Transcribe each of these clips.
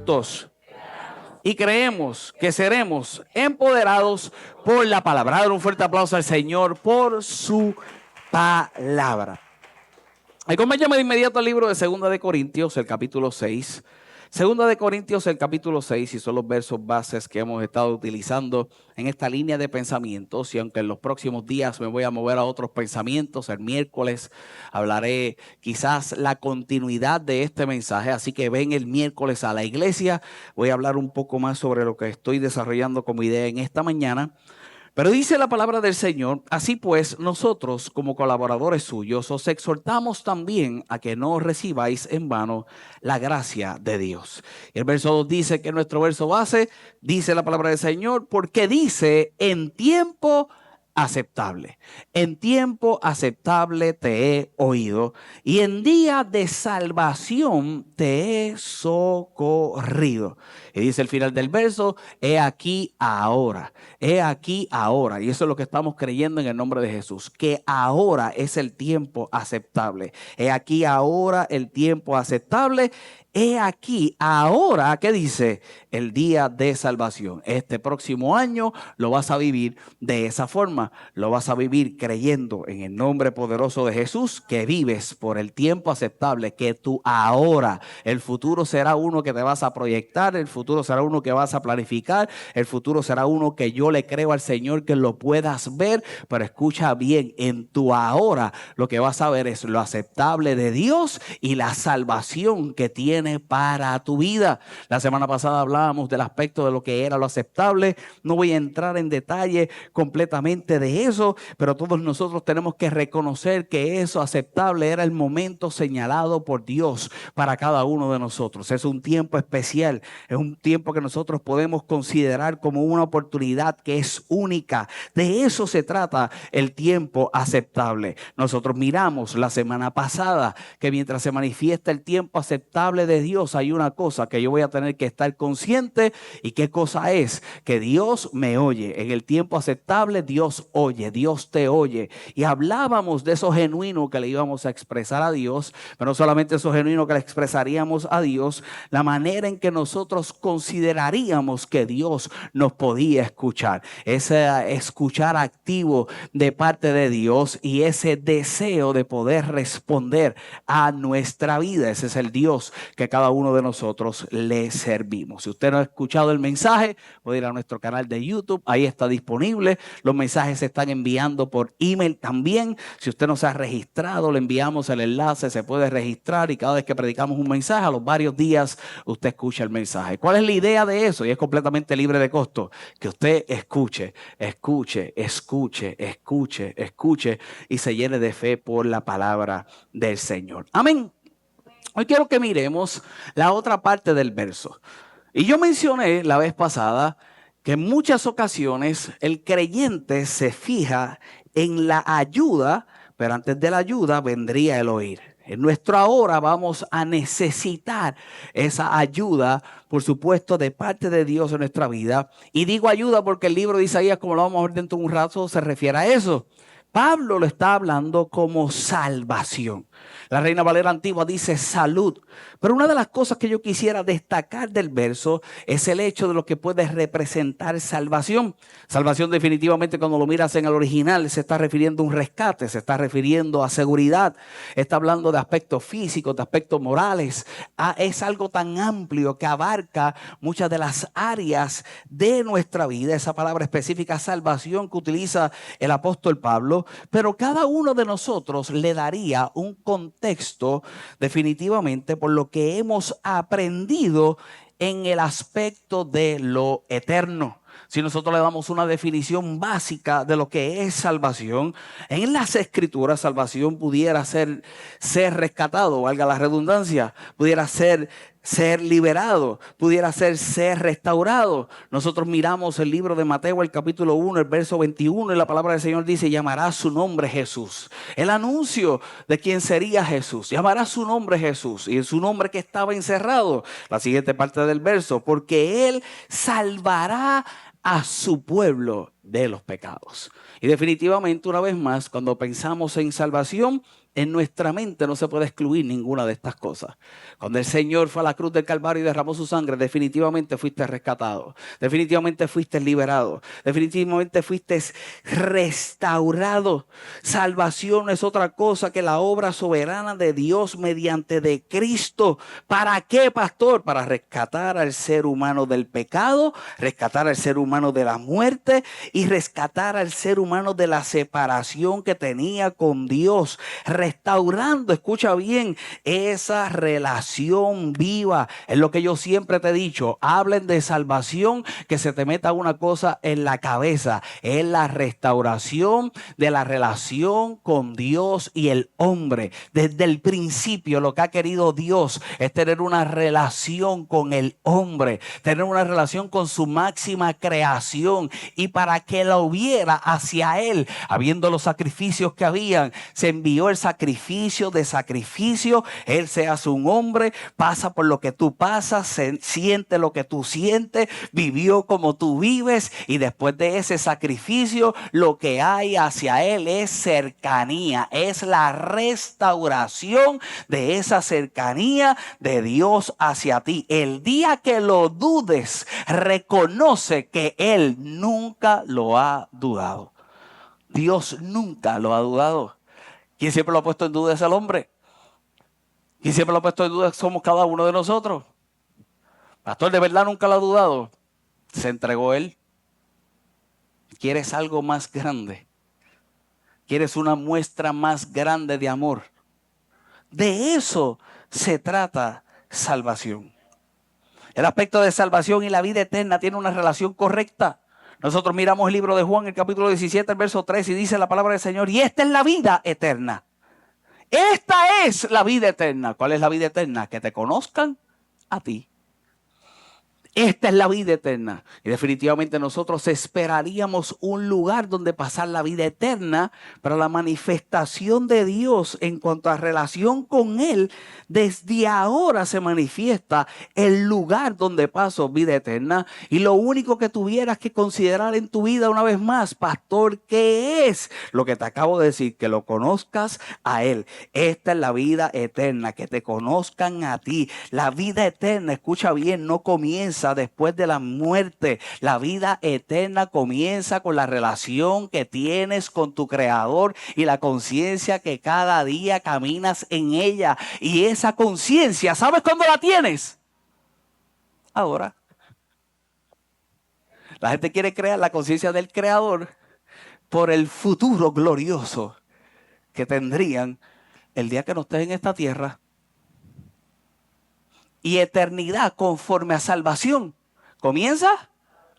¿Cuántos? Y creemos que seremos empoderados por la palabra. Dar un fuerte aplauso al Señor por su palabra. Acompáñame de inmediato al libro de 2 el capítulo 6. 2 el capítulo 6, y son los versos bases que hemos estado utilizando en esta línea de pensamientos. Y aunque en los próximos días me voy a mover a otros pensamientos, el miércoles hablaré quizás la continuidad de este mensaje. Así que ven el miércoles a la iglesia. Voy a hablar un poco más sobre lo que estoy desarrollando como idea en esta mañana. Pero dice la palabra del Señor: así pues, nosotros como colaboradores suyos os exhortamos también a que no recibáis en vano la gracia de Dios. El verso 2 dice que nuestro verso base, dice la palabra del Señor, porque dice: en tiempo aceptable. En tiempo aceptable te he oído, y en día de salvación te he socorrido. Y dice el final del verso: he aquí ahora. He aquí ahora. Y eso es lo que estamos creyendo en el nombre de Jesús, que ahora es el tiempo aceptable. He aquí ahora el tiempo aceptable. He aquí ahora, ¿qué dice? El día de salvación. Este próximo año lo vas a vivir de esa forma. Lo vas a vivir creyendo en el nombre poderoso de Jesús, que vives por el tiempo aceptable, que tú ahora, el futuro será uno que te vas a proyectar, el futuro será uno que vas a planificar, el futuro será uno que yo le creo al Señor que lo puedas ver. Pero escucha bien, en tu ahora lo que vas a ver es lo aceptable de Dios y la salvación que tiene para tu vida. La semana pasada hablábamos del aspecto de lo que era lo aceptable. No voy a entrar en detalle completamente de eso, pero todos nosotros tenemos que reconocer que eso aceptable era el momento señalado por Dios para cada uno de nosotros. Es un tiempo especial, es un tiempo que nosotros podemos considerar como una oportunidad que es única. De eso se trata el tiempo aceptable. Nosotros miramos la semana pasada que mientras se manifiesta el tiempo aceptable de Dios, hay una cosa que yo voy a tener que estar consciente. ¿Y qué cosa es? Que Dios me oye. En el tiempo aceptable Dios oye, Dios te oye. Y hablábamos de eso genuino que le íbamos a expresar a Dios, pero no solamente eso genuino que le expresaríamos a Dios, la manera en que nosotros consideraríamos que Dios nos podía escuchar. Ese escuchar activo de parte de Dios y ese deseo de poder responder a nuestra vida. Ese es el Dios que cada uno de nosotros le servimos. Si usted no ha escuchado el mensaje, puede ir a nuestro canal de YouTube, ahí está disponible. Los mensajes se están enviando por email también. Si usted no se ha registrado, le enviamos el enlace, se puede registrar y cada vez que predicamos un mensaje, a los varios días usted escucha el mensaje. ¿Cuál es la idea de eso? Y es completamente libre de costo. Que usted escuche y se llene de fe por la palabra del Señor. Amén. Hoy quiero que miremos la otra parte del verso. Y yo mencioné la vez pasada que en muchas ocasiones el creyente se fija en la ayuda, pero antes de la ayuda vendría el oír. En nuestro ahora vamos a necesitar esa ayuda, por supuesto, de parte de Dios en nuestra vida. Y digo ayuda porque el libro de Isaías, como lo vamos a ver dentro de un rato, se refiere a eso. Pablo lo está hablando como salvación. La Reina Valera Antigua dice salud. Pero una de las cosas que yo quisiera destacar del verso es el hecho de lo que puede representar salvación. Salvación definitivamente, cuando lo miras en el original, se está refiriendo a un rescate, se está refiriendo a seguridad. Está hablando de aspectos físicos, de aspectos morales. Es algo tan amplio que abarca muchas de las áreas de nuestra vida. Esa palabra específica, salvación, que utiliza el apóstol Pablo. Pero cada uno de nosotros le daría un contexto definitivamente por lo que hemos aprendido en el aspecto de lo eterno. Si nosotros le damos una definición básica de lo que es salvación, en las Escrituras salvación pudiera ser rescatado, valga la redundancia, pudiera ser liberado, pudiera ser restaurado. Nosotros miramos el libro de Mateo, el capítulo 1, el verso 21, y la palabra del Señor dice: llamará su nombre Jesús. El anuncio de quién sería Jesús: llamará su nombre Jesús, y en su nombre que estaba encerrado. La siguiente parte del verso: porque Él salvará a su pueblo de los pecados. Y definitivamente, una vez más, cuando pensamos en salvación, En nuestra mente no se puede excluir ninguna de estas cosas. Cuando el Señor fue a la cruz del Calvario y derramó su sangre, definitivamente fuiste rescatado. Definitivamente fuiste liberado. Definitivamente fuiste restaurado. Salvación es otra cosa que la obra soberana de Dios mediante de Cristo. ¿Para qué, pastor? Para rescatar al ser humano del pecado, rescatar al ser humano de la muerte y rescatar al ser humano de la separación que tenía con Dios. Restaurando, escucha bien, esa relación viva. Es lo que yo siempre te he dicho. Hablen de salvación, que se te meta una cosa en la cabeza. Es la restauración de la relación con Dios y el hombre. Desde el principio lo que ha querido Dios es tener una relación con el hombre, tener una relación con su máxima creación. Y para que la hubiera hacia él, habiendo los sacrificios que habían, se envió el sacrificio de sacrificio. Él se hace un hombre, pasa por lo que tú pasas, siente lo que tú sientes, vivió como tú vives, y después de ese sacrificio lo que hay hacia él es cercanía, es la restauración de esa cercanía de Dios hacia ti. El día que lo dudes, reconoce que él nunca lo ha dudado. Dios nunca lo ha dudado. ¿Quién siempre lo ha puesto en duda? Es el hombre. ¿Quién siempre lo ha puesto en duda? Somos cada uno de nosotros. Pastor, ¿de verdad nunca lo ha dudado? Se entregó él. ¿Quieres algo más grande? ¿Quieres una muestra más grande de amor? De eso se trata salvación. El aspecto de salvación y la vida eterna tiene una relación correcta. Nosotros miramos el libro de Juan, el capítulo 17, el verso 3, y dice la palabra del Señor: y esta es la vida eterna. Esta es la vida eterna. ¿Cuál es la vida eterna? Que te conozcan a ti. Esta es la vida eterna. Y definitivamente nosotros esperaríamos un lugar donde pasar la vida eterna, pero la manifestación de Dios en cuanto a relación con Él, desde ahora se manifiesta el lugar donde paso vida eterna. Y lo único que tuvieras que considerar en tu vida una vez más, pastor, ¿qué es? Lo que te acabo de decir, que lo conozcas a Él. Esta es la vida eterna, que te conozcan a ti. La vida eterna, escucha bien, no comienza después de la muerte. La vida eterna comienza con la relación que tienes con tu Creador y la conciencia que cada día caminas en ella. Y esa conciencia, ¿sabes cuándo la tienes? Ahora. La gente quiere crear la conciencia del Creador por el futuro glorioso que tendrían el día que no estés en esta tierra. Y eternidad conforme a salvación comienza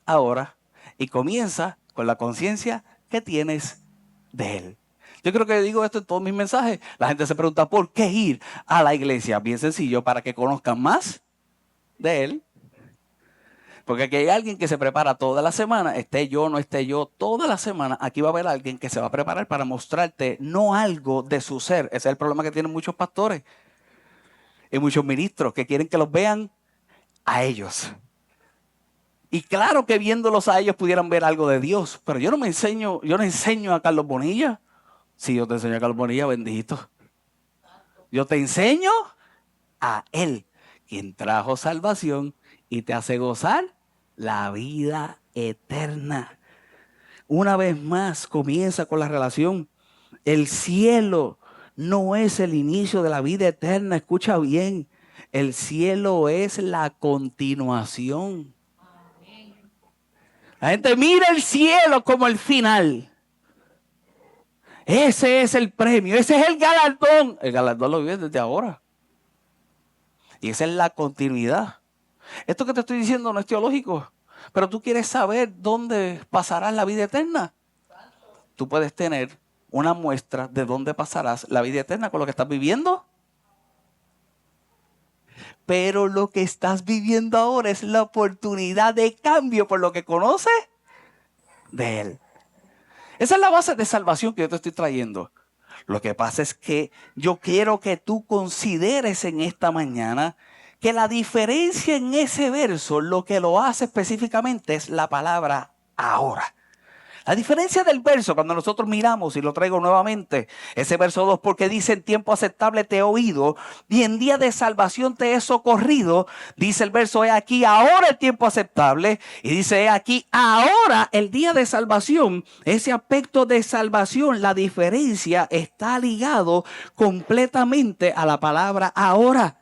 ahora y comienza con la conciencia que tienes de Él. Yo creo que digo esto en todos mis mensajes. La gente se pregunta, ¿por qué ir a la iglesia? Bien sencillo, para que conozcan más de Él. Porque aquí hay alguien que se prepara toda la semana, esté yo, no esté yo, toda la semana. Aquí va a haber alguien que se va a preparar para mostrarte no algo de su ser. Ese es el problema que tienen muchos pastores y muchos ministros, que quieren que los vean a ellos. Y claro que viéndolos a ellos pudieran ver algo de Dios, pero yo no enseño a Carlos Bonilla. Si yo te enseño a Carlos Bonilla, bendito. Yo te enseño a Él, quien trajo salvación y te hace gozar la vida eterna. Una vez más comienza con la relación. El cielo no es el inicio de la vida eterna, escucha bien. El cielo es la continuación. La gente mira el cielo como el final. Ese es el premio, ese es el galardón. El galardón lo vives desde ahora. Y esa es la continuidad. Esto que te estoy diciendo no es teológico, pero tú quieres saber dónde pasarás la vida eterna. Tú puedes tener una muestra de dónde pasarás la vida eterna con lo que estás viviendo. Pero lo que estás viviendo ahora es la oportunidad de cambio por lo que conoces de Él. Esa es la base de salvación que yo te estoy trayendo. Lo que pasa es que yo quiero que tú consideres en esta mañana que la diferencia en ese verso, lo que lo hace específicamente es la palabra ahora. A diferencia del verso, cuando nosotros miramos, y lo traigo nuevamente, ese verso 2, porque dice: en tiempo aceptable te he oído y en día de salvación te he socorrido. Dice el verso: he aquí ahora el tiempo aceptable. Y dice: he aquí ahora el día de salvación. Ese aspecto de salvación, la diferencia está ligado completamente a la palabra ahora.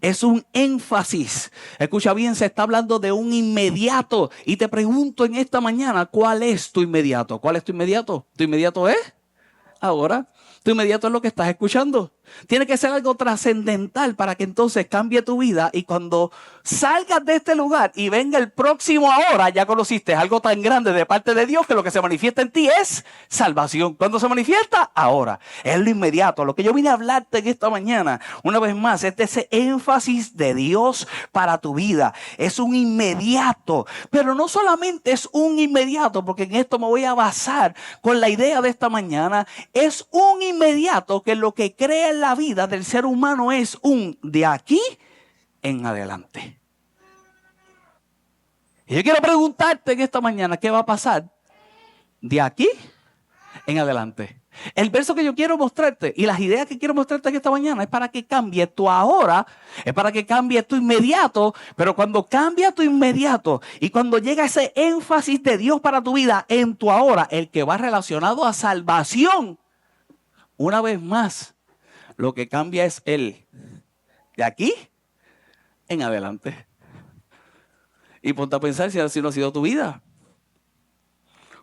Es un énfasis. Escucha bien, se está hablando de un inmediato. Y te pregunto en esta mañana, ¿cuál es tu inmediato? ¿Cuál es tu inmediato? ¿Tu inmediato es ahora? Tu inmediato es lo que estás escuchando. Tiene que ser algo trascendental para que entonces cambie tu vida. Y cuando salgas de este lugar y venga el próximo ahora, ya conociste algo tan grande de parte de Dios que lo que se manifiesta en ti es salvación. Cuando se manifiesta ahora, es lo inmediato. Lo que yo vine a hablarte en esta mañana, una vez más, es de ese énfasis de Dios para tu vida. Es un inmediato. Pero no solamente es un inmediato, porque en esto me voy a basar con la idea de esta mañana. Es un inmediato que lo que crea en la vida del ser humano es un de aquí en adelante. Y yo quiero preguntarte en esta mañana, ¿qué va a pasar de aquí en adelante? El verso que yo quiero mostrarte y las ideas que quiero mostrarte en esta mañana es para que cambie tu ahora, es para que cambie tu inmediato. Pero cuando cambia tu inmediato y cuando llega ese énfasis de Dios para tu vida en tu ahora, el que va relacionado a salvación, una vez más, lo que cambia es el de aquí en adelante. Y ponte a pensar si así no ha sido tu vida.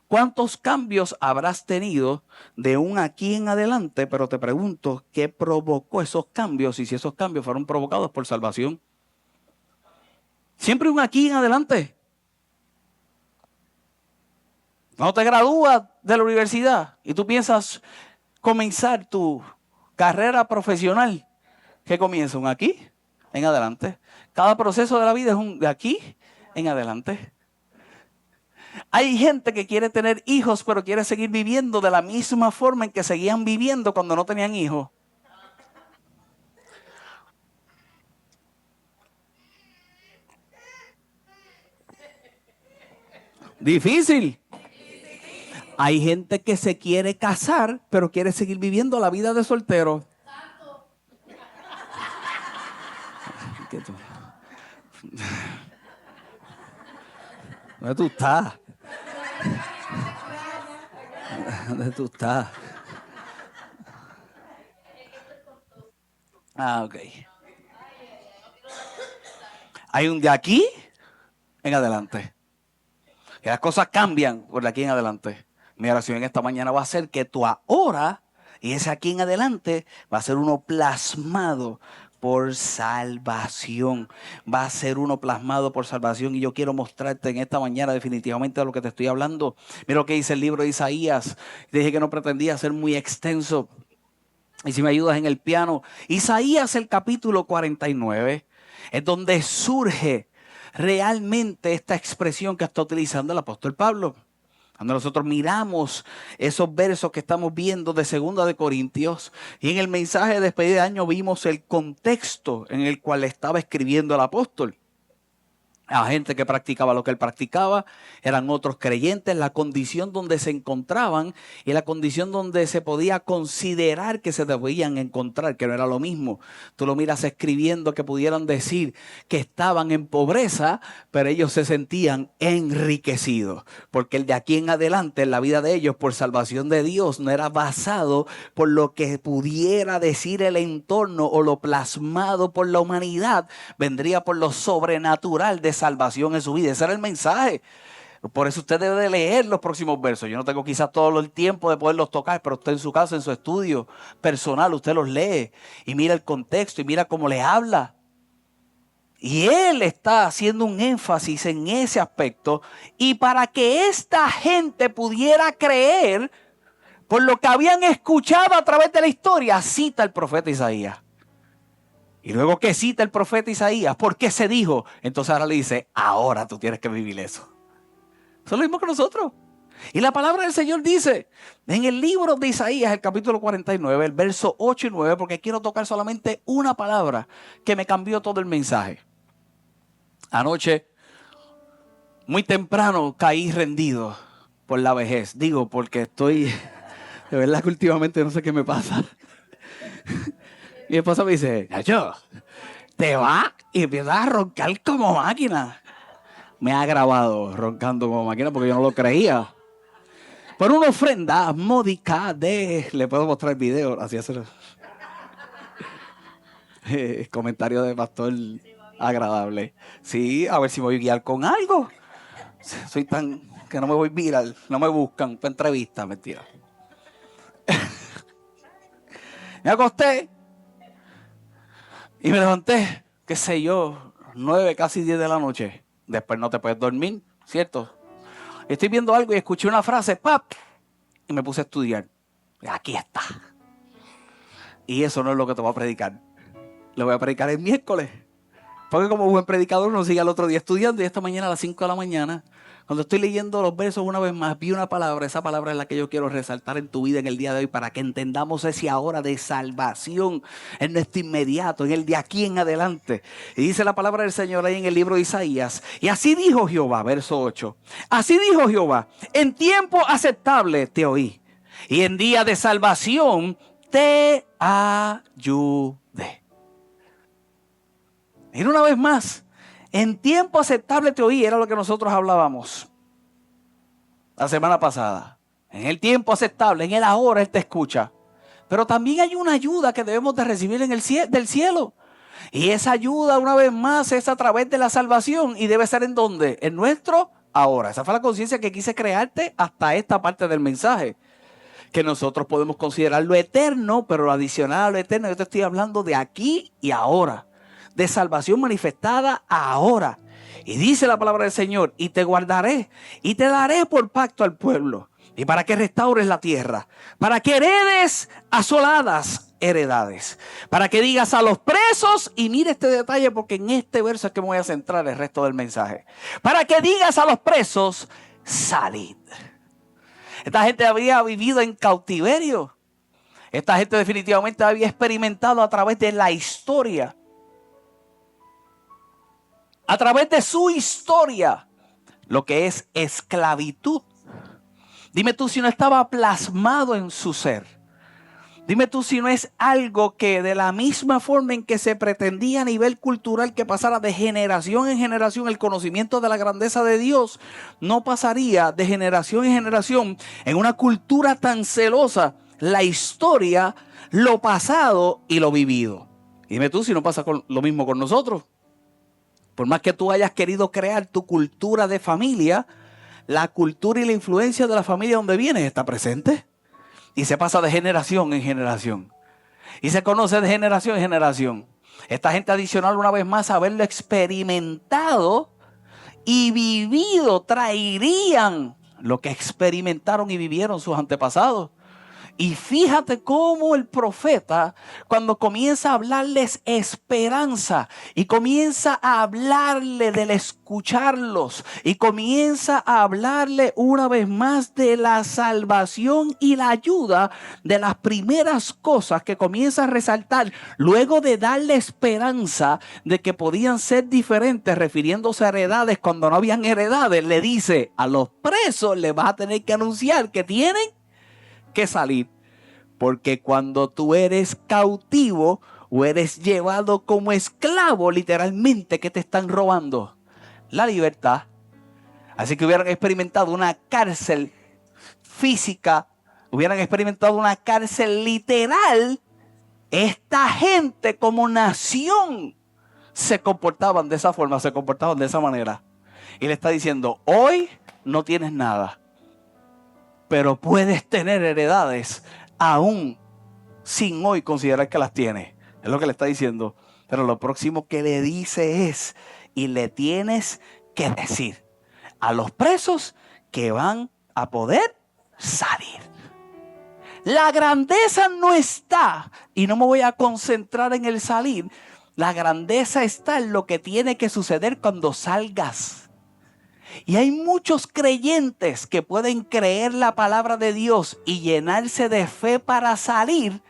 ¿Cuántos cambios habrás tenido de un aquí en adelante? Pero te pregunto, ¿qué provocó esos cambios? Y si esos cambios fueron provocados por salvación. Siempre un aquí en adelante. Cuando te gradúas de la universidad y tú piensas comenzar tu carrera profesional, ¿qué comienza? Un aquí en adelante. Cada proceso de la vida es un de aquí en adelante. Hay gente que quiere tener hijos, pero quiere seguir viviendo de la misma forma en que seguían viviendo cuando no tenían hijos. Difícil. Hay gente que se quiere casar, pero quiere seguir viviendo la vida de soltero. ¿Dónde tú estás? ¿Dónde tú estás? Ok. Hay un de aquí en adelante. Y las cosas cambian por de aquí en adelante. Mi oración en esta mañana va a ser que tu ahora y ese aquí en adelante va a ser uno plasmado por salvación. Va a ser uno plasmado por salvación. Y yo quiero mostrarte en esta mañana definitivamente de lo que te estoy hablando. Mira lo que dice el libro de Isaías. Dije que no pretendía ser muy extenso. Y si me ayudas en el piano. Isaías, el capítulo 49, es donde surge realmente esta expresión que está utilizando el apóstol Pablo. Cuando nosotros miramos esos versos que estamos viendo de 2 de Corintios, y en el mensaje de despedida de año vimos el contexto en el cual estaba escribiendo el apóstol. A gente que practicaba lo que él practicaba, eran otros creyentes, la condición donde se encontraban y la condición donde se podía considerar que se debían encontrar, que no era lo mismo. Tú lo miras escribiendo que pudieran decir que estaban en pobreza, pero ellos se sentían enriquecidos, porque el de aquí en adelante en la vida de ellos por salvación de Dios no era basado por lo que pudiera decir el entorno o lo plasmado por la humanidad, vendría por lo sobrenatural de salvación en su vida. Ese era el mensaje. Por eso usted debe de leer los próximos versos. Yo no tengo quizás todo el tiempo de poderlos tocar, pero usted en su casa, en su estudio personal, usted los lee y mira el contexto y mira cómo le habla. Y él está haciendo un énfasis en ese aspecto. Y para que esta gente pudiera creer por lo que habían escuchado a través de la historia, cita el profeta Isaías. Y luego que cita el profeta Isaías, ¿por qué se dijo? Entonces ahora le dice, ahora tú tienes que vivir eso. Eso es lo mismo que nosotros. Y la palabra del Señor dice, en el libro de Isaías, el capítulo 49, el verso 8 y 9, porque quiero tocar solamente una palabra que me cambió todo el mensaje. Anoche, muy temprano, caí rendido. por la vejez. Digo, porque estoy, de verdad que últimamente no sé qué me pasa. Mi esposa me dice, Nacho, te va y empiezas a roncar como máquina. Me ha grabado roncando como máquina porque yo no lo creía. Por una ofrenda módica de... Le puedo mostrar el video, así hacer comentario de pastor agradable. Sí, a ver si me voy a guiar con algo. Soy tan... que no me voy viral, no me buscan para entrevistas, mentira. Me acosté y me levanté, qué sé yo, 9, casi 10 de la noche. Después no te puedes dormir, ¿cierto? Estoy viendo algo y escuché una frase, ¡pap! Y me puse a estudiar. Aquí está. Y eso no es lo que te voy a predicar. Lo voy a predicar el miércoles. Porque como buen predicador uno sigue al otro día estudiando. Y esta mañana a las 5 de la mañana, cuando estoy leyendo los versos una vez más, vi una palabra. Esa palabra es la que yo quiero resaltar en tu vida en el día de hoy para que entendamos ese ahora de salvación en nuestro inmediato, en el de aquí en adelante. Y dice la palabra del Señor ahí en el libro de Isaías. Y así dijo Jehová, verso 8. Así dijo Jehová, en tiempo aceptable te oí. Y en día de salvación te ayudé. Mira una vez más, en tiempo aceptable te oí, era lo que nosotros hablábamos la semana pasada. En el tiempo aceptable, en el ahora Él te escucha. Pero también hay una ayuda que debemos de recibir del cielo. Y esa ayuda una vez más es a través de la salvación y debe ser ¿en dónde? En nuestro ahora. Esa fue la conciencia que quise crearte hasta esta parte del mensaje. Que nosotros podemos considerar lo eterno, pero lo adicional a lo eterno, yo te estoy hablando de aquí y ahora. De salvación manifestada ahora. Y dice la palabra del Señor, y te guardaré, y te daré por pacto al pueblo, y para que restaures la tierra, para que heredes asoladas heredades, para que digas a los presos, y mire este detalle porque en este verso es que me voy a centrar el resto del mensaje, para que digas a los presos, salid. Esta gente había vivido en cautiverio. Esta gente definitivamente había experimentado a través de la historia, a través de su historia, lo que es esclavitud. Dime tú si no estaba plasmado en su ser. Dime tú si no es algo que de la misma forma en que se pretendía a nivel cultural que pasara de generación en generación el conocimiento de la grandeza de Dios, no pasaría de generación en generación en una cultura tan celosa la historia, lo pasado y lo vivido. Dime tú si no pasa lo mismo con nosotros. Por más que tú hayas querido crear tu cultura de familia, la cultura y la influencia de la familia donde vienes está presente. Y se pasa de generación en generación. Y se conoce de generación en generación. Esta gente adicional, una vez más, haberlo experimentado y vivido, traerían lo que experimentaron y vivieron sus antepasados. Y fíjate cómo el profeta, cuando comienza a hablarles esperanza y comienza a hablarle del escucharlos y comienza a hablarle una vez más de la salvación y la ayuda, de las primeras cosas que comienza a resaltar, luego de darle esperanza de que podían ser diferentes, refiriéndose a heredades cuando no habían heredades, le dice: a los presos les vas a tener que anunciar que tienen que salir, porque cuando tú eres cautivo o eres llevado como esclavo, literalmente, ¿qué te están robando? La libertad. Así que hubieran experimentado una cárcel física, hubieran experimentado una cárcel literal. Esta gente como nación se comportaban de esa forma, se comportaban de esa manera. Y le está diciendo: hoy no tienes nada, pero puedes tener heredades aún sin hoy considerar que las tienes. Es lo que le está diciendo. Pero lo próximo que le dice es: y le tienes que decir a los presos que van a poder salir. La grandeza no está, y no me voy a concentrar en el salir. La grandeza está en lo que tiene que suceder cuando salgas. Y hay muchos creyentes que pueden creer la palabra de Dios y llenarse de fe para salir,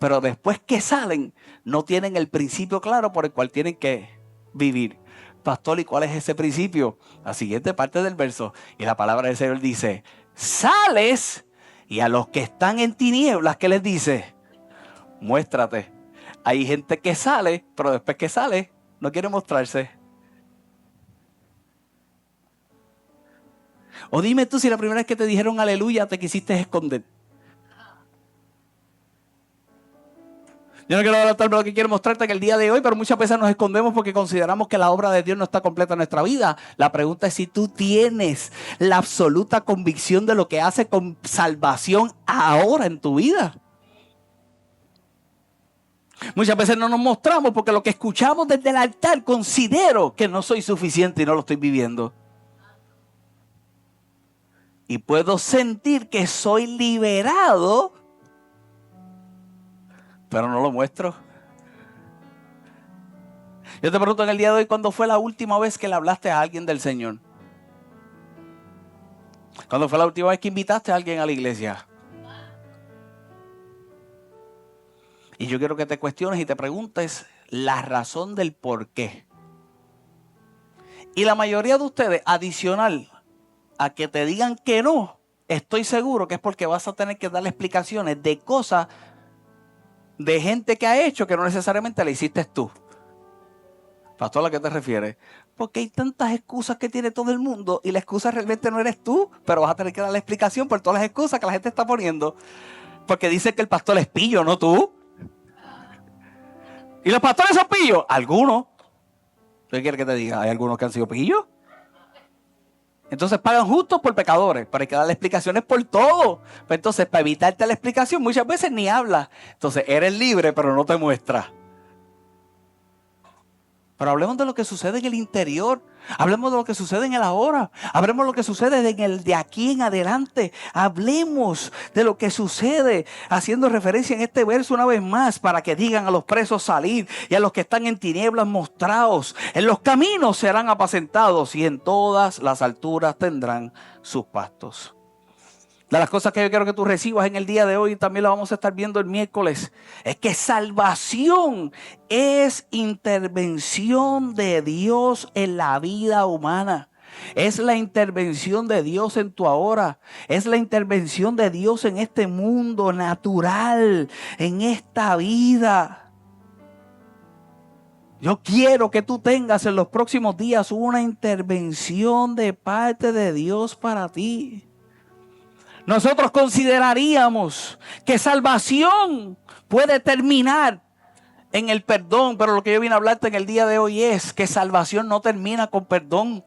pero después que salen no tienen el principio claro por el cual tienen que vivir. Pastor, ¿y cuál es ese principio? La siguiente parte del verso. Y la palabra del Señor dice: Sales y a los que están en tinieblas, ¿qué les dice? Muéstrate. Hay gente que sale, pero después que sale, no quiere mostrarse. O dime tú si la primera vez que te dijeron aleluya te quisiste esconder. Yo no quiero adelantar lo que quiero mostrarte que el día de hoy, pero muchas veces nos escondemos porque consideramos que la obra de Dios no está completa en nuestra vida. La pregunta es si tú tienes la absoluta convicción de lo que hace con salvación ahora en tu vida. Muchas veces no nos mostramos porque lo que escuchamos desde el altar considero que no soy suficiente y no lo estoy viviendo. Y puedo sentir que soy liberado, pero no lo muestro. Yo te pregunto en el día de hoy, ¿cuándo fue la última vez que le hablaste a alguien del Señor? ¿Cuándo fue la última vez que invitaste a alguien a la iglesia? Y yo quiero que te cuestiones y te preguntes la razón del por qué. Y la mayoría de ustedes, adicional a que te digan que no, estoy seguro que es porque vas a tener que darle explicaciones de cosas de gente que ha hecho que no necesariamente le hiciste tú. Pastor, ¿a qué te refieres? Porque hay tantas excusas que tiene todo el mundo y la excusa realmente no eres tú, pero vas a tener que darle explicación por todas las excusas que la gente está poniendo. Porque dice que el pastor es pillo, no tú. ¿Y los pastores son pillos? Algunos. ¿Qué quieres que te diga? ¿Hay algunos que han sido pillos? Entonces pagan justos por pecadores, pero hay que darle explicaciones por todo. Pero entonces, para evitarte la explicación, muchas veces ni hablas. Entonces, eres libre, pero no te muestras. Pero hablemos de lo que sucede en el interior. Hablemos de lo que sucede en el ahora. Hablemos de lo que sucede en el de aquí en adelante. Hablemos de lo que sucede, haciendo referencia en este verso una vez más, para que digan a los presos salir y a los que están en tinieblas mostraos. En los caminos serán apacentados y en todas las alturas tendrán sus pastos. De las cosas que yo quiero que tú recibas en el día de hoy, también lo vamos a estar viendo el miércoles, es que salvación es intervención de Dios en la vida humana. Es la intervención de Dios en tu ahora. Es la intervención de Dios en este mundo natural, en esta vida. Yo quiero que tú tengas en los próximos días una intervención de parte de Dios para ti. Nosotros consideraríamos que salvación puede terminar en el perdón, pero lo que yo vine a hablarte en el día de hoy es que salvación no termina con perdón.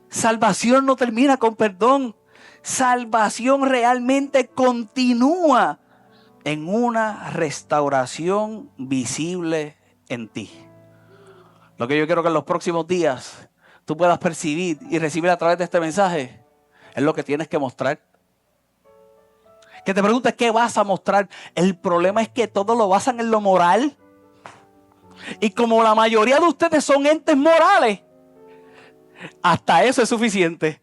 Salvación no termina con perdón. Salvación realmente continúa en una restauración visible en ti. Lo que yo quiero que en los próximos días tú puedas percibir y recibir a través de este mensaje es lo que tienes que mostrar. Que te preguntes qué vas a mostrar. El problema es que todo lo basan en lo moral. Y como la mayoría de ustedes son entes morales, hasta eso es suficiente.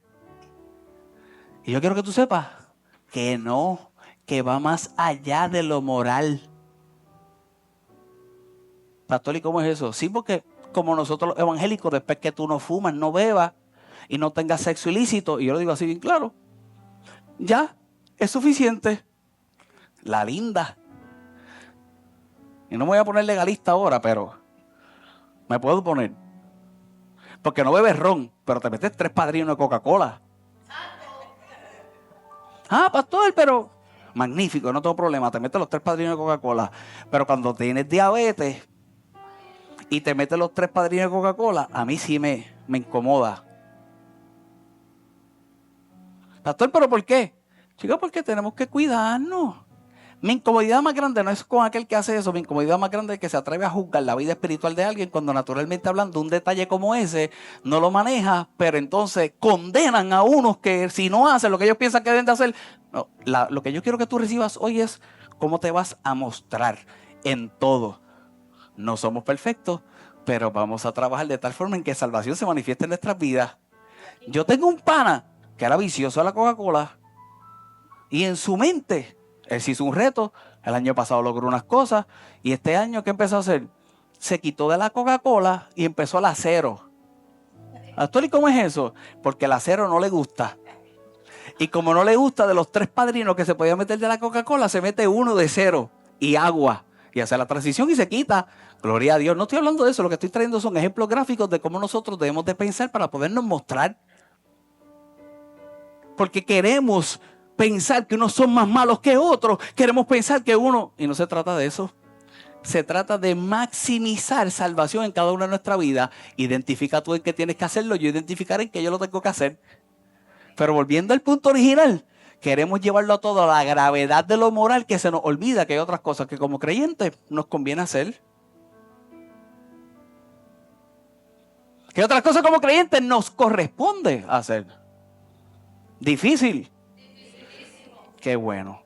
Y yo quiero que tú sepas que no, que va más allá de lo moral. Pastor, ¿y cómo es eso? Sí, porque como nosotros los evangélicos, después que tú no fumas, no bebas y no tengas sexo ilícito, y yo lo digo así bien claro, ya es suficiente. La linda. Y no me voy a poner legalista ahora, pero me puedo poner. Porque no bebes ron, pero te metes 3 padrinos de Coca-Cola. Ah, pastor, pero magnífico, no tengo problema, te metes los 3 padrinos de Coca-Cola. Pero cuando tienes diabetes y te metes los 3 padrinos de Coca-Cola, a mí sí me incomoda. Pastor, ¿pero por qué? Chicos, porque tenemos que cuidarnos. Mi incomodidad más grande no es con aquel que hace eso. Mi incomodidad más grande es que se atreve a juzgar la vida espiritual de alguien cuando naturalmente hablando un detalle como ese no lo maneja, pero entonces condenan a unos que si no hacen lo que ellos piensan que deben de hacer. No, lo que yo quiero que tú recibas hoy es cómo te vas a mostrar en todo. No somos perfectos, pero vamos a trabajar de tal forma en que salvación se manifieste en nuestras vidas. Yo tengo un pana que era vicioso a la Coca-Cola y en su mente él se hizo un reto. El año pasado logró unas cosas y este año ¿qué empezó a hacer? Se quitó de la Coca-Cola y empezó al acero. Pastor, ¿y cómo es eso? Porque el acero no le gusta. Y como no le gusta, de los 3 padrinos que se podía meter de la Coca-Cola, se mete uno de 0 y agua. Y hace la transición y se quita. Gloria a Dios. No estoy hablando de eso. Lo que estoy trayendo son ejemplos gráficos de cómo nosotros debemos de pensar para podernos mostrar. Porque queremos pensar que unos son más malos que otros. Queremos pensar que uno... Y no se trata de eso. Se trata de maximizar salvación en cada una de nuestra vida. Identifica tú en qué tienes que hacerlo. Yo identificar en qué yo lo tengo que hacer. Pero volviendo al punto original, queremos llevarlo a todo a la gravedad de lo moral, que se nos olvida que hay otras cosas que como creyentes nos conviene hacer. Que otras cosas como creyentes nos corresponde hacer. Difícil. Qué bueno.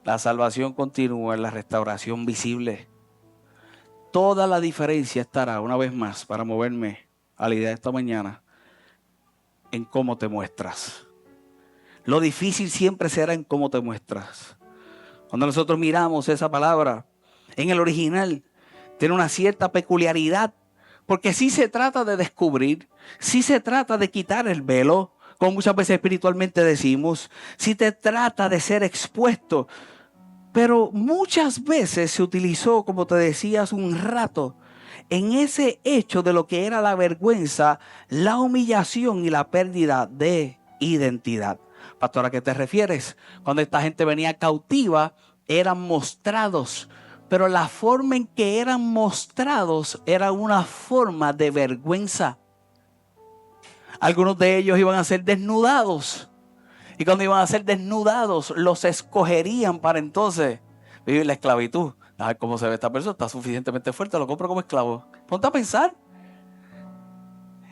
La salvación continúa, la restauración visible. Toda la diferencia estará, una vez más, para moverme a la idea de esta mañana, en cómo te muestras. Lo difícil siempre será en cómo te muestras. Cuando nosotros miramos esa palabra en el original, tiene una cierta peculiaridad, porque sí se trata de descubrir, sí se trata de quitar el velo, como muchas veces espiritualmente decimos, sí te trata de ser expuesto, pero muchas veces se utilizó, como te decía hace un rato, en ese hecho de lo que era la vergüenza, la humillación y la pérdida de identidad. Pastor, ¿a qué te refieres? Cuando esta gente venía cautiva, eran mostrados, pero la forma en que eran mostrados era una forma de vergüenza. Algunos de ellos iban a ser desnudados. Y cuando iban a ser desnudados, los escogerían para entonces vivir la esclavitud. A ver cómo se ve esta persona, está suficientemente fuerte, lo compro como esclavo. Ponte a pensar.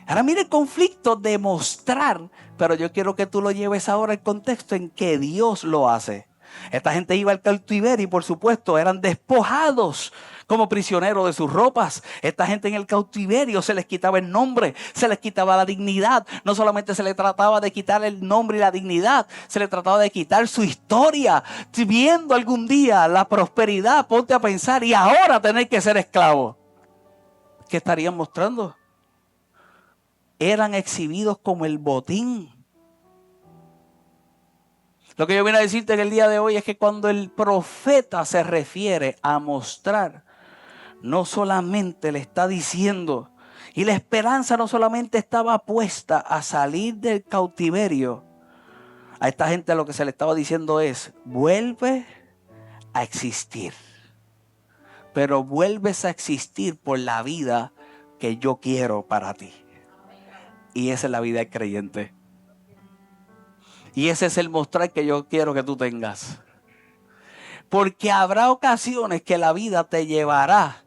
Ahora mire el conflicto de mostrar, pero yo quiero que tú lo lleves ahora al contexto en que Dios lo hace. Esta gente iba al cautiverio y por supuesto eran despojados como prisioneros de sus ropas. Esta gente en el cautiverio se les quitaba el nombre, se les quitaba la dignidad. No solamente se les trataba de quitar el nombre y la dignidad, se les trataba de quitar su historia. Si viendo algún día la prosperidad, ponte a pensar, y ahora tener que ser esclavo. ¿Qué estarían mostrando? Eran exhibidos como el botín. Lo que yo vine a decirte en el día de hoy es que cuando el profeta se refiere a mostrar, no solamente le está diciendo, y la esperanza no solamente estaba puesta a salir del cautiverio, a esta gente lo que se le estaba diciendo es, vuelve a existir, pero vuelves a existir por la vida que yo quiero para ti. Y esa es la vida del creyente. Y ese es el mostrar que yo quiero que tú tengas. Porque habrá ocasiones que la vida te llevará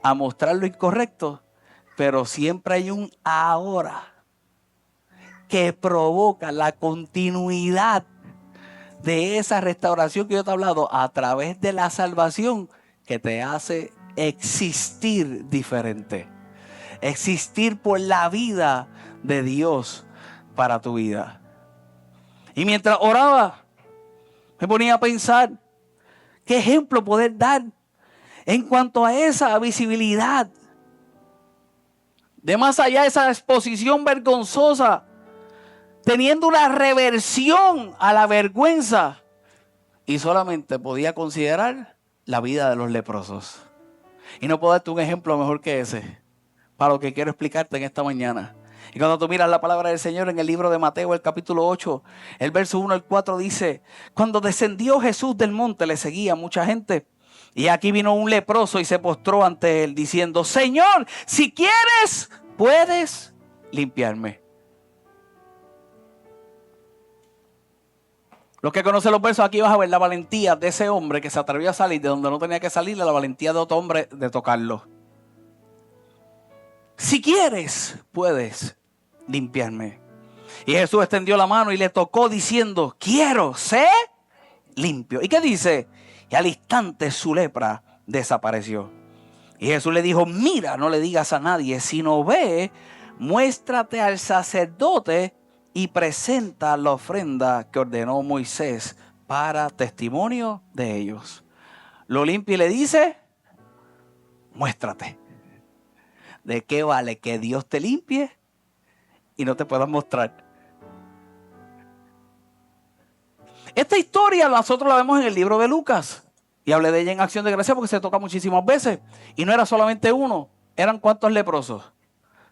a mostrar lo incorrecto, pero siempre hay un ahora que provoca la continuidad de esa restauración que yo te he hablado a través de la salvación que te hace existir diferente. Existir por la vida de Dios para tu vida. Y mientras oraba, me ponía a pensar qué ejemplo poder dar en cuanto a esa visibilidad. De más allá de esa exposición vergonzosa, teniendo una reversión a la vergüenza. Y solamente podía considerar la vida de los leprosos. Y no puedo darte un ejemplo mejor que ese, para lo que quiero explicarte en esta mañana. Y cuando tú miras la palabra del Señor en el libro de Mateo, el capítulo 8, el verso 1 al 4 dice, cuando descendió Jesús del monte le seguía mucha gente. Y aquí vino un leproso y se postró ante él diciendo, Señor, si quieres, puedes limpiarme. Los que conocen los versos, aquí vas a ver la valentía de ese hombre que se atrevió a salir de donde no tenía que salir, la valentía de otro hombre de tocarlo. Si quieres, puedes limpiarme. Y Jesús extendió la mano y le tocó diciendo, quiero, sé limpio. ¿Y qué dice? Y al instante su lepra desapareció. Y Jesús le dijo, mira, no le digas a nadie, sino ve, muéstrate al sacerdote y presenta la ofrenda que ordenó Moisés para testimonio de ellos. Lo limpia y le dice, muéstrate. ¿De qué vale que Dios te limpie y no te puedas mostrar? Esta historia nosotros la vemos en el libro de Lucas. Y hablé de ella en Acción de Gracia porque se toca muchísimas veces. Y no era solamente uno. ¿Eran cuántos leprosos?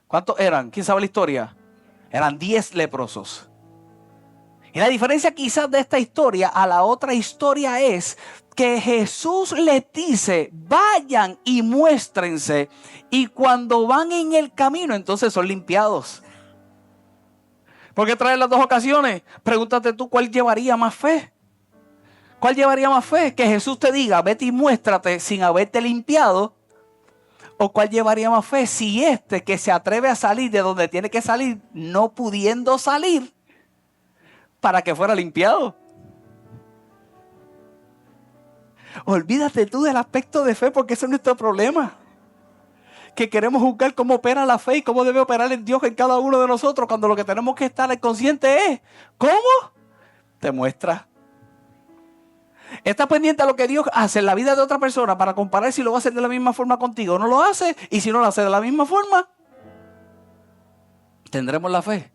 ¿Cuántos eran? ¿Quién sabe la historia? Eran 10 leprosos. Y la diferencia quizás de esta historia a la otra historia es que Jesús les dice, vayan y muéstrense. Y cuando van en el camino, entonces son limpiados. ¿Por qué trae las dos ocasiones? Pregúntate tú, ¿cuál llevaría más fe? ¿Cuál llevaría más fe? Que Jesús te diga, vete y muéstrate sin haberte limpiado. ¿O cuál llevaría más fe? Si este que se atreve a salir de donde tiene que salir, no pudiendo salir, para que fuera limpiado. Olvídate tú del aspecto de fe, porque ese es nuestro problema. Que queremos juzgar cómo opera la fe y cómo debe operar en Dios en cada uno de nosotros, cuando lo que tenemos que estar consciente es, ¿cómo? Te muestra. Estás pendiente a lo que Dios hace en la vida de otra persona para comparar si lo va a hacer de la misma forma contigo o no lo hace. Y si no lo hace de la misma forma, tendremos la fe.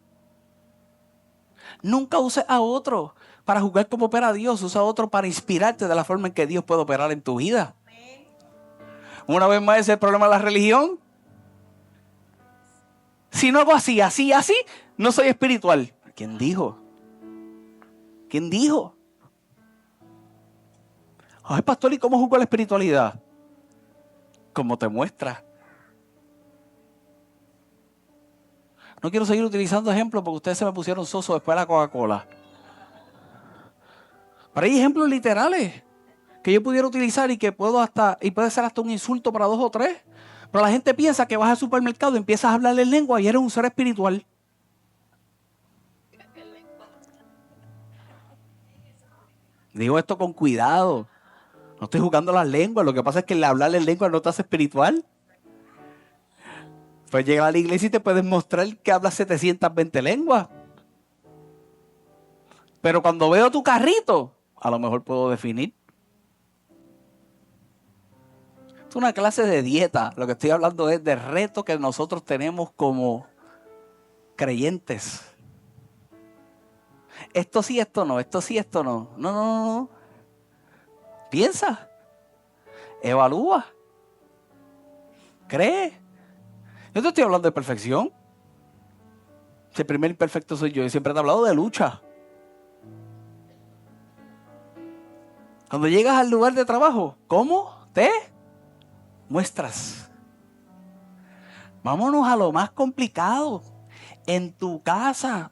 Nunca uses a otro para juzgar cómo opera Dios. Usa a otro para inspirarte de la forma en que Dios puede operar en tu vida. Una vez más, ese es el problema de la religión. Si no hago así, no soy espiritual. ¿Quién dijo? ¿Quién dijo? Ay, pastor, ¿y cómo juzgo la espiritualidad? Como te muestra. No quiero seguir utilizando ejemplos porque ustedes se me pusieron soso después de la Coca-Cola. Pero hay ejemplos literales que yo pudiera utilizar y que puede ser hasta un insulto para 2 o 3. Pero la gente piensa que vas al supermercado y empiezas a hablarle en lengua y eres un ser espiritual. Digo esto con cuidado. No estoy jugando las lenguas. Lo que pasa es que el hablarle en lengua no te hace espiritual. Puedes llegar a la iglesia y te puedes mostrar que hablas 720 lenguas. Pero cuando veo tu carrito, a lo mejor puedo definir. Es una clase de dieta. Lo que estoy hablando es de reto que nosotros tenemos como creyentes. Esto sí, esto no. Esto sí, esto no. No. Piensa. Evalúa. Cree. Yo te estoy hablando de perfección. Si el primer imperfecto soy yo. Y siempre te he hablado de lucha. Cuando llegas al lugar de trabajo, ¿cómo te muestras? Vámonos a lo más complicado. En tu casa,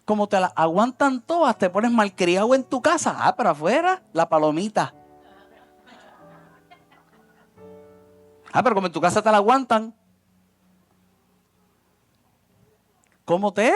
como te la aguantan todas, te pones malcriado en tu casa. Pero afuera, la palomita. Pero como en tu casa te la aguantan, ¿cómo te?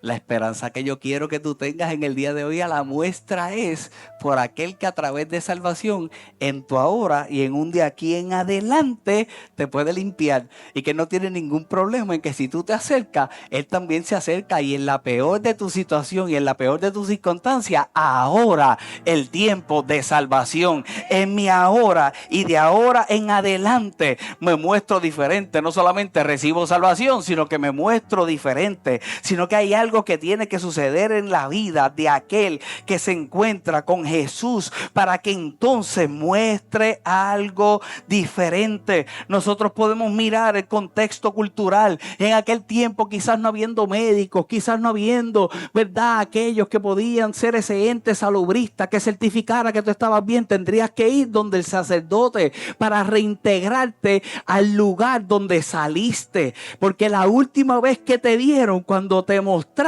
La esperanza que yo quiero que tú tengas en el día de hoy a la muestra es por aquel que a través de salvación en tu ahora y en un de aquí en adelante te puede limpiar y que no tiene ningún problema en que si tú te acercas, Él también se acerca y en la peor de tu situación y en la peor de tus circunstancias, ahora el tiempo de salvación, en mi ahora y de ahora en adelante me muestro diferente. No solamente recibo salvación, sino que me muestro diferente, sino que hay algo que tiene que suceder en la vida de aquel que se encuentra con Jesús para que entonces muestre algo diferente. Nosotros podemos mirar el contexto cultural. En aquel tiempo quizás no habiendo médicos, quizás no habiendo, ¿verdad?, aquellos que podían ser ese ente salubrista que certificara que tú estabas bien. Tendrías que ir donde el sacerdote para reintegrarte al lugar donde saliste, porque la última vez que te dieron, cuando te mostraste,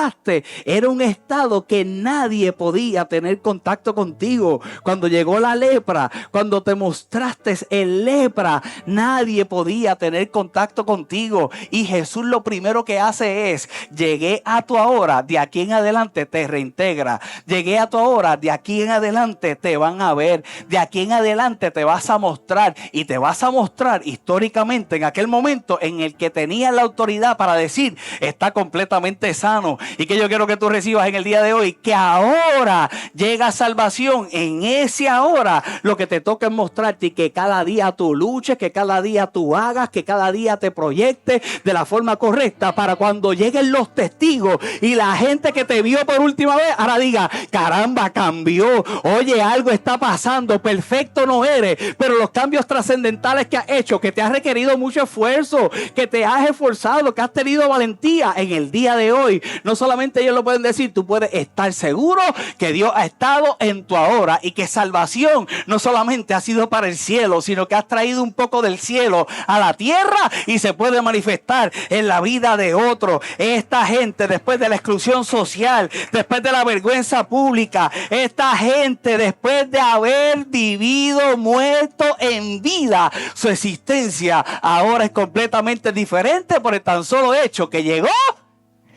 era un estado que nadie podía tener contacto contigo. Cuando llegó la lepra, cuando te mostraste en lepra, nadie podía tener contacto contigo. Y Jesús lo primero que hace es: llegué a tu ahora, de aquí en adelante te reintegra. Llegué a tu ahora, de aquí en adelante te van a ver. De aquí en adelante te vas a mostrar, y te vas a mostrar históricamente en aquel momento en el que tenías la autoridad para decir: está completamente sano. y que yo quiero que tú recibas en el día de hoy, que ahora llega salvación. En ese ahora lo que te toca es mostrarte y que cada día tú luches, que cada día tú hagas, que cada día te proyectes de la forma correcta, para cuando lleguen los testigos y la gente que te vio por última vez ahora diga: caramba, cambió, oye, algo está pasando, perfecto no eres, pero los cambios trascendentales que has hecho, que te has requerido mucho esfuerzo, que te has esforzado, que has tenido valentía, en el día de hoy no solamente ellos lo pueden decir, tú puedes estar seguro que Dios ha estado en tu ahora, y que salvación no solamente ha sido para el cielo, sino que has traído un poco del cielo a la tierra y se puede manifestar en la vida de otro. Esta gente, después de la exclusión social, después de la vergüenza pública, esta gente, después de haber vivido muerto en vida, su existencia ahora es completamente diferente por el tan solo hecho que llegó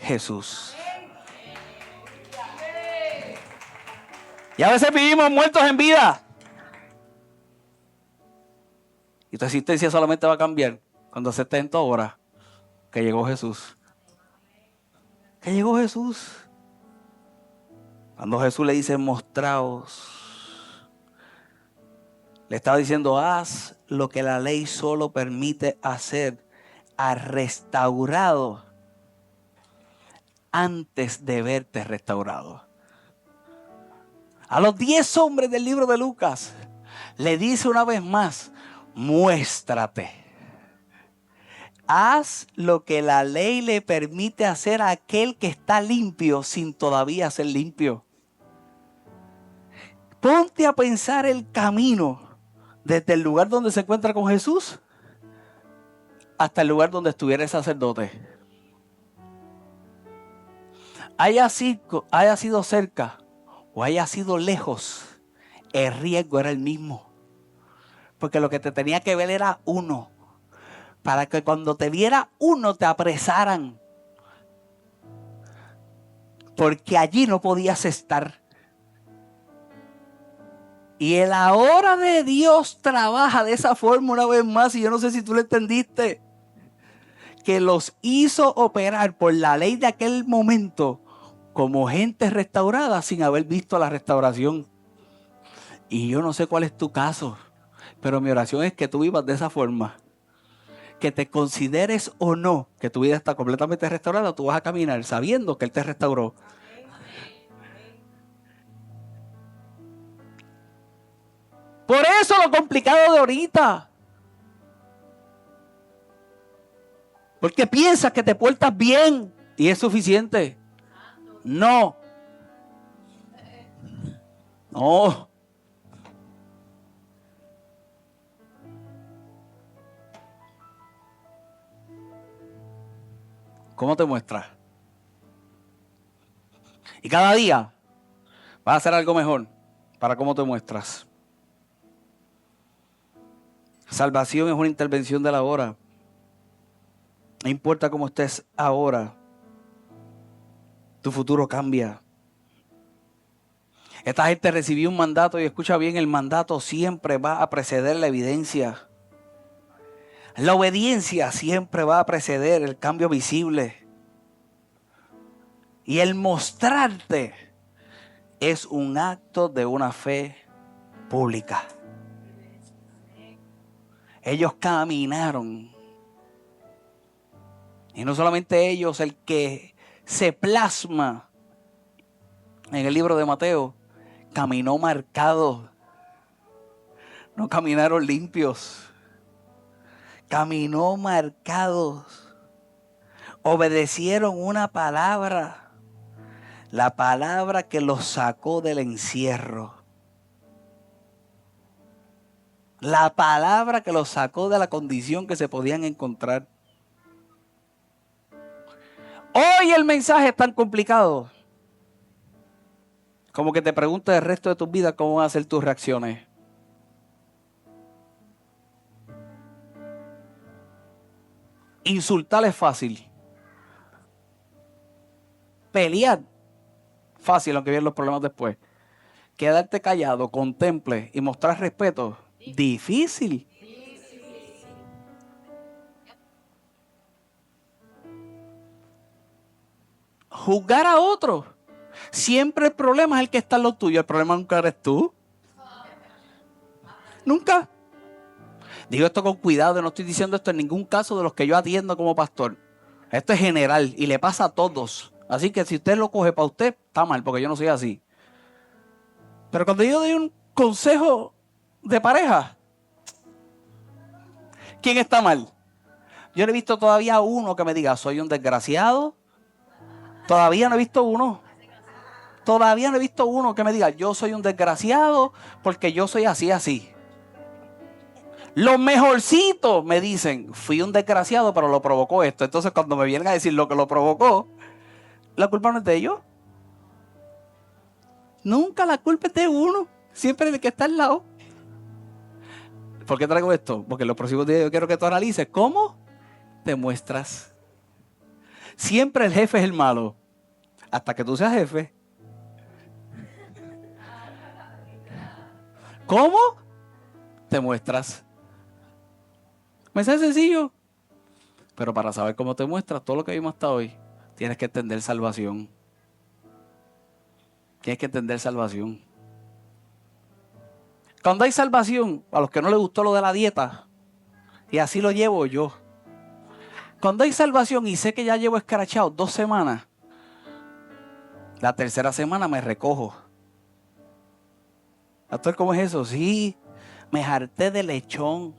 Jesús. Y a veces vivimos muertos en vida, y tu existencia solamente va a cambiar cuando aceptes en tu hora que llegó Jesús. Que llegó Jesús. Cuando Jesús le dice: mostraos, le estaba diciendo: haz lo que la ley solo permite hacer al restaurado antes de verte restaurado. A los 10 hombres del libro de Lucas le dice una vez más: muéstrate. Haz lo que la ley le permite hacer a aquel que está limpio sin todavía ser limpio. Ponte a pensar el camino desde el lugar donde se encuentra con Jesús hasta el lugar donde estuviera el sacerdote. Haya sido cerca o haya sido lejos, el riesgo era el mismo. Porque lo que te tenía que ver era uno, para que cuando te viera uno te apresaran, porque allí no podías estar. Y el ahora de Dios trabaja de esa forma una vez más, y yo no sé si tú lo entendiste, que los hizo operar por la ley de aquel momento como gente restaurada sin haber visto la restauración. Y yo no sé cuál es tu caso, pero mi oración es que tú vivas de esa forma. Que te consideres o no que tu vida está completamente restaurada, tú vas a caminar sabiendo que Él te restauró. Por eso lo complicado de ahorita. Porque piensas que te portas bien y es suficiente. No. No. ¿Cómo te muestras? Y cada día vas a hacer algo mejor para cómo te muestras. Salvación es una intervención de la hora. No importa cómo estés ahora, tu futuro cambia. Esta gente recibió un mandato, y escucha bien, el mandato siempre va a preceder la evidencia. La obediencia siempre va a preceder el cambio visible. Y el mostrarte es un acto de una fe pública. Ellos caminaron. Y no solamente ellos, el que se plasma en el libro de Mateo, caminó marcado. No caminaron limpios. Caminó marcados. Obedecieron una palabra. La palabra que los sacó del encierro. La palabra que los sacó de la condición que se podían encontrar. Hoy el mensaje es tan complicado como que te preguntes el resto de tu vida cómo van a ser tus reacciones. Insultar es fácil. Pelear, fácil, aunque vienen los problemas después. Quedarte callado, contemple y mostrar respeto, difícil. juzgar a otros. Siempre el problema es el que está en lo tuyo. El problema nunca eres tú. Nunca. Digo esto con cuidado, no estoy diciendo esto en ningún caso de los que yo atiendo como pastor. Esto es general y le pasa a todos. Así que si usted lo coge para usted, está mal, porque yo no soy así. Pero cuando yo doy un consejo de pareja, ¿quién está mal? Yo no he visto todavía uno que me diga, soy un desgraciado. Todavía no he visto uno. Todavía no he visto uno que me diga, yo soy un desgraciado porque yo soy así, así. Los mejorcitos me dicen, fui un desgraciado, pero lo provocó esto. Entonces, cuando me vienen a decir lo que lo provocó, la culpa no es de ellos. Nunca la culpa es de uno. Siempre del que está al lado. ¿Por qué traigo esto? Porque en los próximos días yo quiero que tú analices cómo te muestras. Siempre el jefe es el malo. Hasta que tú seas jefe. ¿Cómo te muestras? Mensaje sencillo. Pero para saber cómo te muestras, todo lo que vimos hasta hoy, tienes que entender salvación. Tienes que entender salvación. Cuando hay salvación, a los que no les gustó lo de la dieta, y así lo llevo yo. Cuando hay salvación y sé que ya llevo escrachado 2 semanas, la tercera semana me recojo. ¿Pastor, cómo es eso? Sí, me harté de lechón.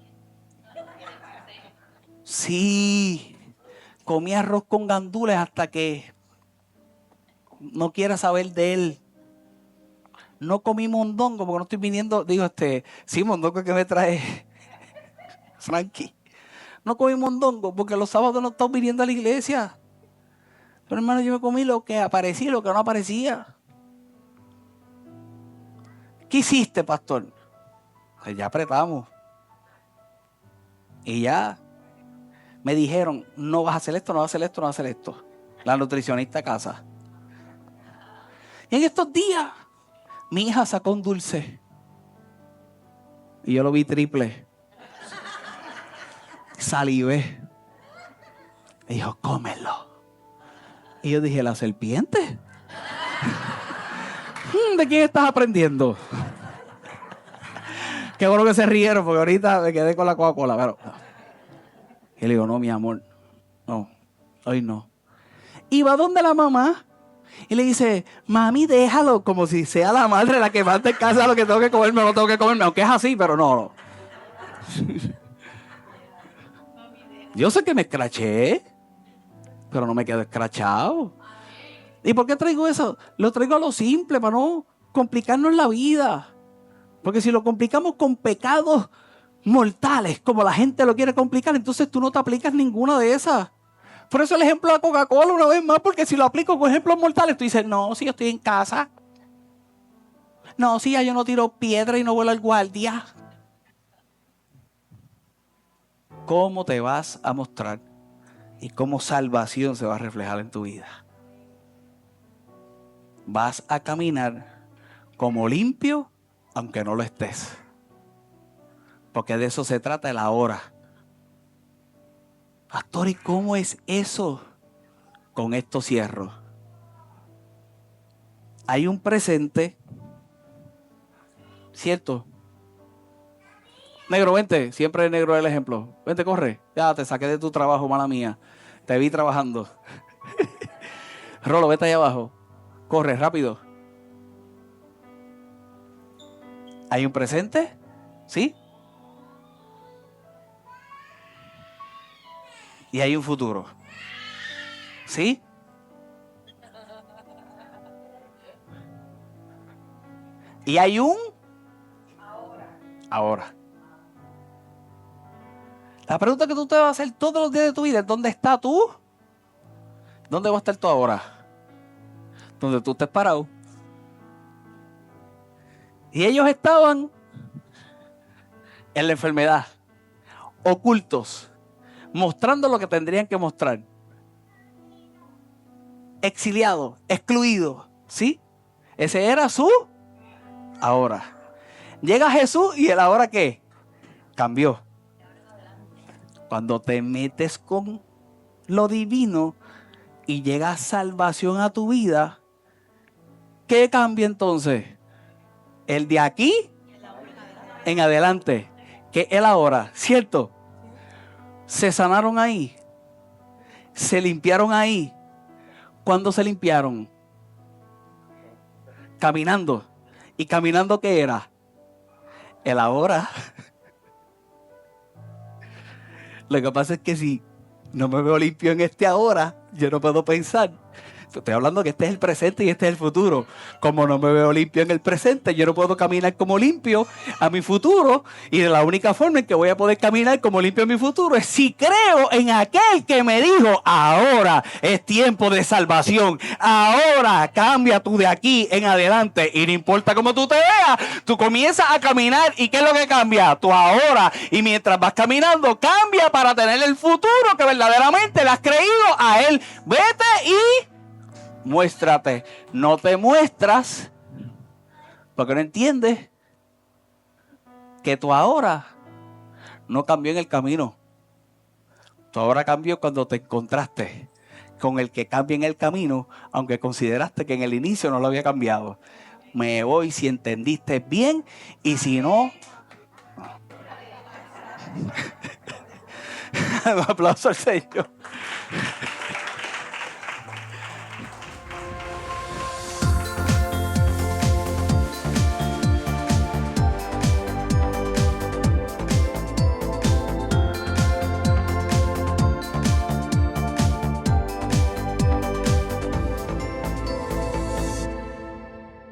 Sí, comí arroz con gandules hasta que no quiera saber de él. No comí mondongo porque no estoy viniendo, sí, mondongo que me trae Frankie. No comí mondongo porque los sábados no estamos viniendo a la iglesia. Pero hermano, yo me comí lo que aparecía y lo que no aparecía. ¿Qué hiciste, pastor? Pues ya apretamos. Y ya me dijeron, no vas a hacer esto, no vas a hacer esto, no vas a hacer esto. La nutricionista a casa. Y en estos días, mi hija sacó un dulce. Y yo lo vi triple. Salivé. Me dijo, cómelo. Y yo dije, ¿la serpiente? ¿De quién estás aprendiendo? Qué bueno que se rieron, porque ahorita me quedé con la Coca-Cola. Pero... Y le digo, no, mi amor, no, hoy no. Y va donde la mamá y le dice, mami, déjalo, como si sea la madre la que manda en casa lo que tengo que comerme o no tengo que comerme, aunque es así, pero no. Yo sé que me escraché, pero no me quedo escrachado. ¿Y por qué traigo eso? Lo traigo a lo simple, para no complicarnos la vida. Porque si lo complicamos con pecados mortales, como la gente lo quiere complicar, entonces tú no te aplicas ninguna de esas. Por eso el ejemplo de la Coca-Cola una vez más, porque si lo aplico con ejemplos mortales, tú dices, no, si yo estoy en casa. No, si ya yo no tiro piedra y no vuelo al guardia. ¿Cómo te vas a mostrar y cómo salvación se va a reflejar en tu vida? Vas a caminar como limpio, aunque no lo estés. Porque de eso se trata el ahora. Pastor, ¿y cómo es eso? Con esto cierro. Hay un presente, ¿cierto? Negro, vente. Siempre negro es el ejemplo. Vente, corre. Ya te saqué de tu trabajo, mala mía. Te vi trabajando. Rolo, vete allá abajo. Corre, rápido. ¿Hay un presente? ¿Sí? Y hay un futuro. ¿Sí? Y hay un ahora. La pregunta que tú te vas a hacer todos los días de tu vida es: ¿dónde estás tú? ¿Dónde va a estar tú ahora? Donde tú estés parado. Y ellos estaban en la enfermedad, ocultos, mostrando lo que tendrían que mostrar. Exiliados, excluidos, ¿sí? Ese era su ahora. Llega Jesús y el ahora ¿qué? Cambió. Cuando te metes con lo divino, y llega salvación a tu vida, ¿qué cambia entonces? El de aquí en adelante, que es el ahora, ¿cierto? Se sanaron ahí, se limpiaron ahí. ¿Cuándo se limpiaron? Caminando. ¿Y caminando qué era? El ahora. Lo que pasa es que si no me veo limpio en este ahora, yo no puedo pensar. Estoy hablando que este es el presente y este es el futuro. Como no me veo limpio en el presente, yo no puedo caminar como limpio a mi futuro. Y de la única forma en que voy a poder caminar como limpio a mi futuro es si creo en aquel que me dijo, ahora es tiempo de salvación. Ahora cambia tú de aquí en adelante. Y no importa cómo tú te veas, tú comienzas a caminar. ¿Y qué es lo que cambia? Tu ahora. Y mientras vas caminando, cambia para tener el futuro que verdaderamente le has creído a él. Vete y muéstrate. No te muestras porque no entiendes que tu ahora no cambió en el camino. Tu ahora cambió cuando te encontraste con el que cambia en el camino, aunque consideraste que en el inicio no lo había cambiado. Me voy si entendiste bien y si no... Un aplauso al Señor.